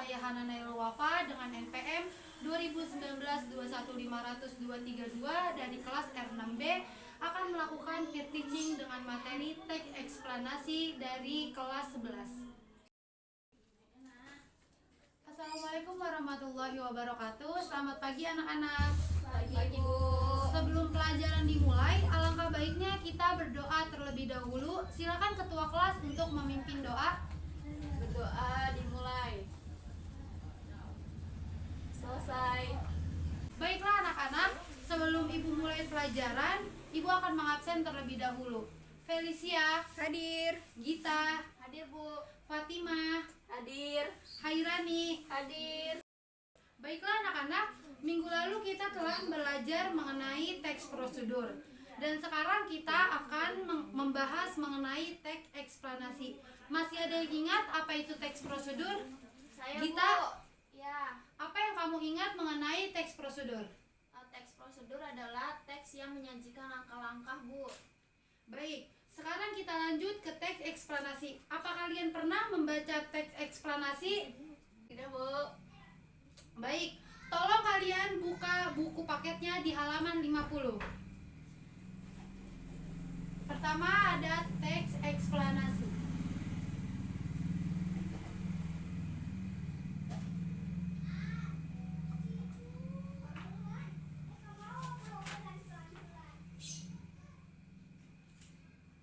saya Hana Nailul Wafa dengan NPM 2019-21500-232 dari kelas R6B akan melakukan peer teaching dengan materi teks eksplanasi dari kelas 11. Assalamualaikum warahmatullahi wabarakatuh. Selamat pagi anak-anak. Pagi, Bu. Sebelum pelajaran dimulai, alangkah baiknya kita berdoa terlebih dahulu. Silakan ketua kelas untuk memimpin doa. Berdoa dimulai. Selesai. Baiklah anak-anak, sebelum Ibu mulai pelajaran, Ibu akan mengabsen terlebih dahulu. Felicia, Hadir. Gita, Hadir, Bu. Fatimah, Hadir. Hairani. Hadir. Baiklah anak-anak, minggu lalu kita telah belajar mengenai teks prosedur. Dan sekarang kita akan membahas mengenai teks eksplanasi. Masih ada yang ingat apa itu teks prosedur? Saya, Gita, Bu. Ya. apa yang kamu ingat mengenai teks prosedur? Teks prosedur adalah teks yang menyajikan langkah-langkah, Bu. Baik, sekarang kita lanjut ke teks eksplanasi. Apa kalian pernah membaca teks eksplanasi? Tidak, Bu. Baik, tolong kalian buka buku paketnya di halaman 50. Pertama ada teks eksplanasi.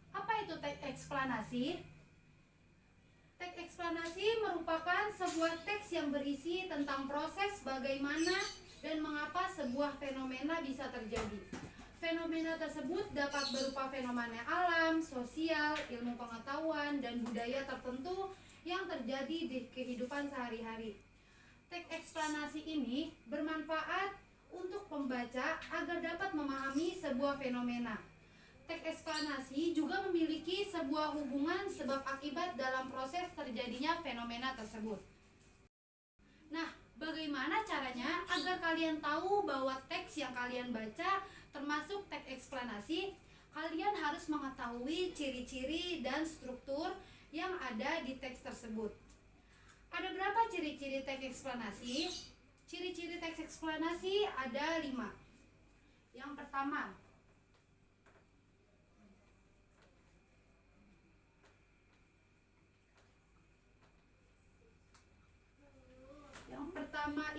Apa itu teks eksplanasi? Teks eksplanasi merupakan sebuah teks yang berisi tentang proses bagaimana dan mengapa sebuah fenomena bisa terjadi. Fenomena tersebut dapat berupa fenomena alam, sosial, ilmu pengetahuan, dan budaya tertentu yang terjadi di kehidupan sehari-hari. Teks eksplanasi ini bermanfaat untuk pembaca agar dapat memahami sebuah fenomena. Teks eksplanasi juga memiliki sebuah hubungan sebab akibat dalam proses terjadinya fenomena tersebut. Nah, bagaimana caranya agar kalian tahu bahwa teks yang kalian baca termasuk teks eksplanasi? Kalian harus mengetahui ciri-ciri dan struktur yang ada di teks tersebut. Ada berapa ciri-ciri teks eksplanasi? Ciri-ciri teks eksplanasi ada 5. Yang pertama,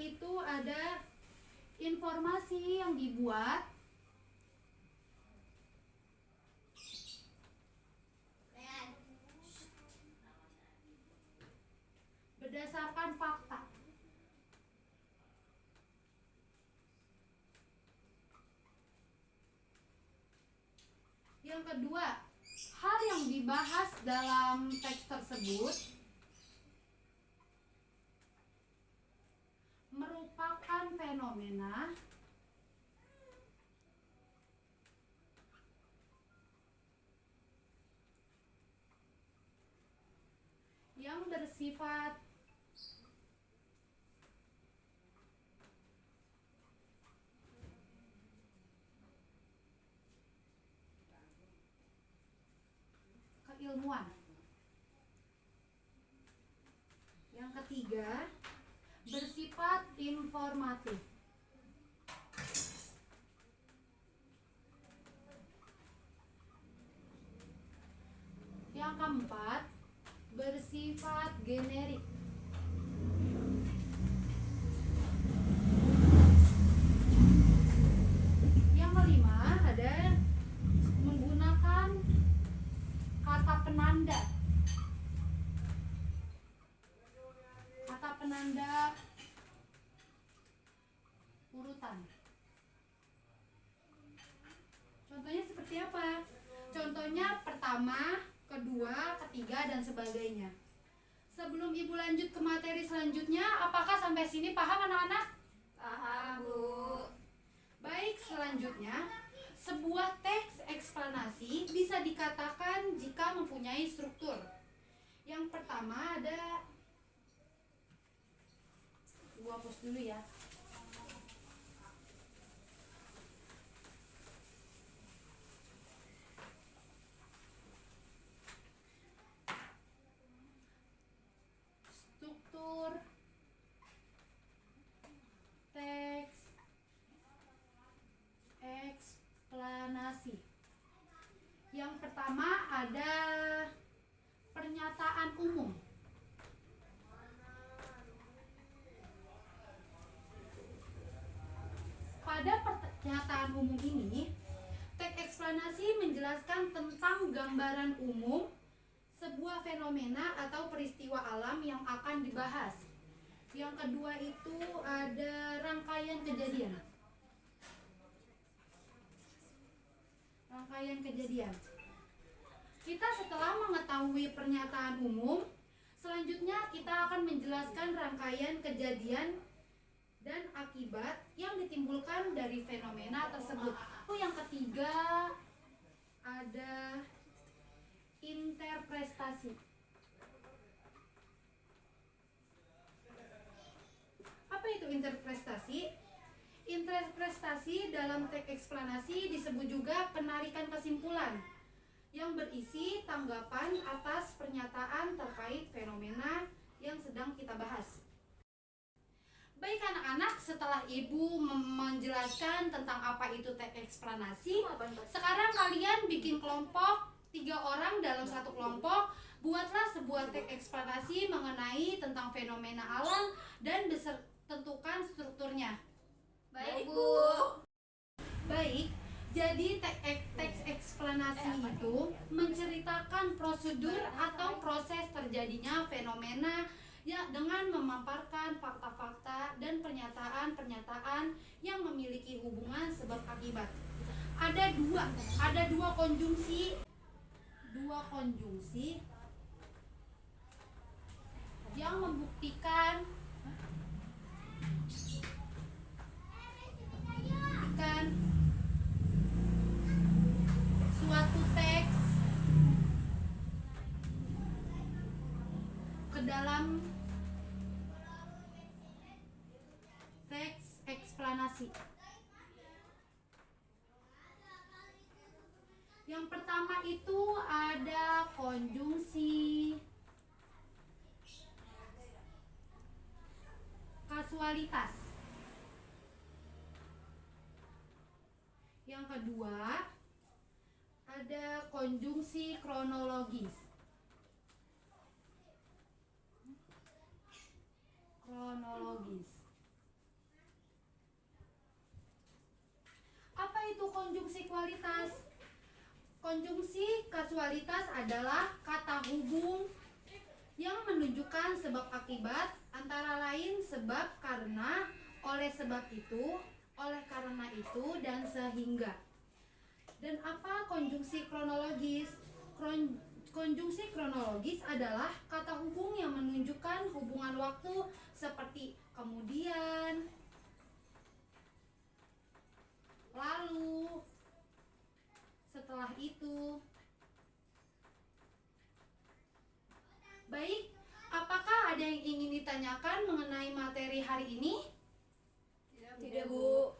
itu ada informasi yang dibuat berdasarkan fakta. Yang kedua, hal yang dibahas dalam teks tersebut merupakan fenomena yang bersifat keilmuan. Yang ketiga, bersifat informatif. Yang keempat, bersifat generik. Yang kelima ada menggunakan kata penanda. Kata penanda urutan. Contohnya seperti apa? Contohnya pertama, kedua, ketiga, dan sebagainya. Sebelum Ibu lanjut ke materi selanjutnya, apakah sampai sini paham anak-anak? Paham, Bu. Baik, selanjutnya, sebuah teks eksplanasi bisa dikatakan jika mempunyai struktur. Yang pertama ada, Ibu hapus dulu ya. Struktur eksplanasi. Yang pertama ada pernyataan umum. Pada pernyataan umum ini, teks eksplanasi menjelaskan tentang gambaran umum sebuah fenomena atau peristiwa alam yang akan dibahas. Yang kedua itu ada rangkaian kejadian. Rangkaian kejadian. Kita setelah mengetahui pernyataan umum, selanjutnya kita akan menjelaskan rangkaian kejadian dan akibat yang ditimbulkan dari fenomena tersebut. Yang ketiga ada interpretasi. Apa itu interpretasi? Interpretasi dalam teks eksplanasi disebut juga penarikan kesimpulan yang berisi tanggapan atas pernyataan terkait fenomena yang sedang kita bahas. Baik anak-anak, setelah ibu menjelaskan tentang apa itu teks eksplanasi, sekarang kalian bikin kelompok 3 orang dalam satu kelompok. Buatlah sebuah teks eksplanasi mengenai tentang fenomena alam dan tentukan strukturnya. Baik, Bu. Baik, jadi teks eksplanasi itu menceritakan prosedur atau proses terjadinya fenomena ya, dengan memaparkan fakta-fakta dan pernyataan-pernyataan yang memiliki hubungan sebab akibat. Ada dua konjungsi yang membuktikan suatu teks ke dalam teks eksplanasi. Yang pertama itu ada konjungsi kasualitas. Yang kedua ada konjungsi kronologis. Apa itu konjungsi kualitas? Konjungsi kasualitas adalah kata hubung yang menunjukkan sebab akibat, antara lain sebab, karena, oleh sebab itu, oleh karena itu, dan sehingga. Dan apa konjungsi kronologis? Konjungsi kronologis adalah kata hubung yang menunjukkan hubungan waktu seperti kemudian, lalu, setelah itu. Baik, apakah ada yang ingin ditanyakan mengenai materi hari ini? Tidak, Bu.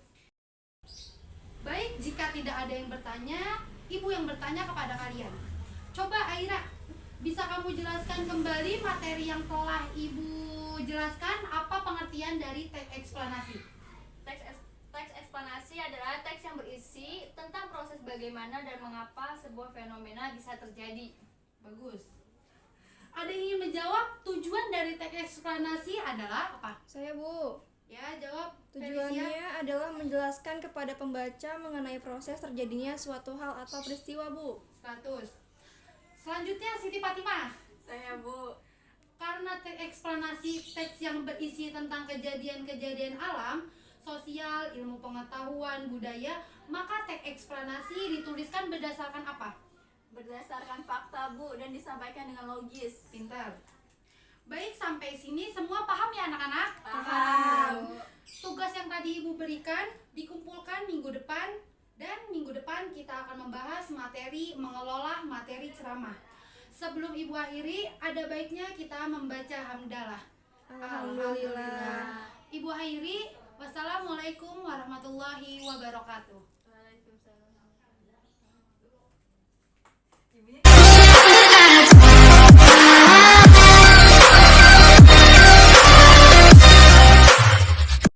Baik, jika tidak ada yang bertanya, ibu yang bertanya kepada kalian. Coba Aira, bisa kamu jelaskan kembali materi yang telah ibu jelaskan? Apa pengertian dari teks eksplanasi? Teks eksplanasi adalah teks yang berisi tentang proses bagaimana dan mengapa sebuah fenomena bisa terjadi. Bagus. Ada yang ingin menjawab tujuan dari teks eksplanasi adalah apa? Saya, Bu. Ya, jawab. Tujuannya adalah menjelaskan kepada pembaca mengenai proses terjadinya suatu hal atau peristiwa, Bu. 100. Selanjutnya Siti Fatimah. Saya, Bu. Karena teks eksplanasi teks yang berisi tentang kejadian-kejadian alam, sosial, ilmu pengetahuan, budaya, maka teks eksplanasi dituliskan berdasarkan apa? Berdasarkan fakta, Bu, dan disampaikan dengan logis. Pintar. Baik, sampai sini semua paham ya anak-anak? Paham. Tugas yang tadi ibu berikan dikumpulkan minggu depan, dan minggu depan kita akan membahas materi mengelola materi ceramah. Sebelum ibu akhiri, ada baiknya kita membaca hamdalah. Alhamdulillah. Ibu akhiri, wassalamualaikum warahmatullahi wabarakatuh.